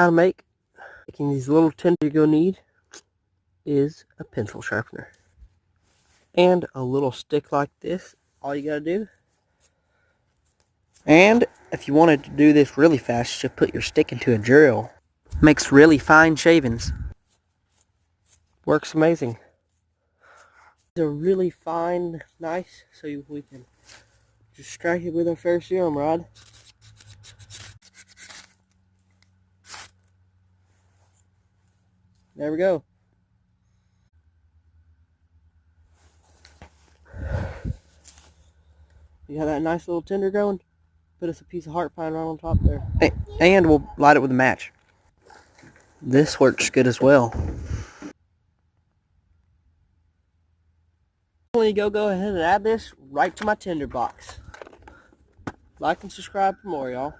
how to making these little tinder. You're going to need is a pencil sharpener and a little stick like this. All you got to do. And if you wanted to do this really fast, just put your stick into a drill. Makes really fine shavings. Works amazing. They're really fine, nice, so we can just strike it with our fair serum rod. There we go. You have that nice little tinder going? Put us a piece of heart pine right on top there. And we'll light it with a match. This works good as well. When you go ahead and add this right to my tinder box. Like and subscribe for more, y'all.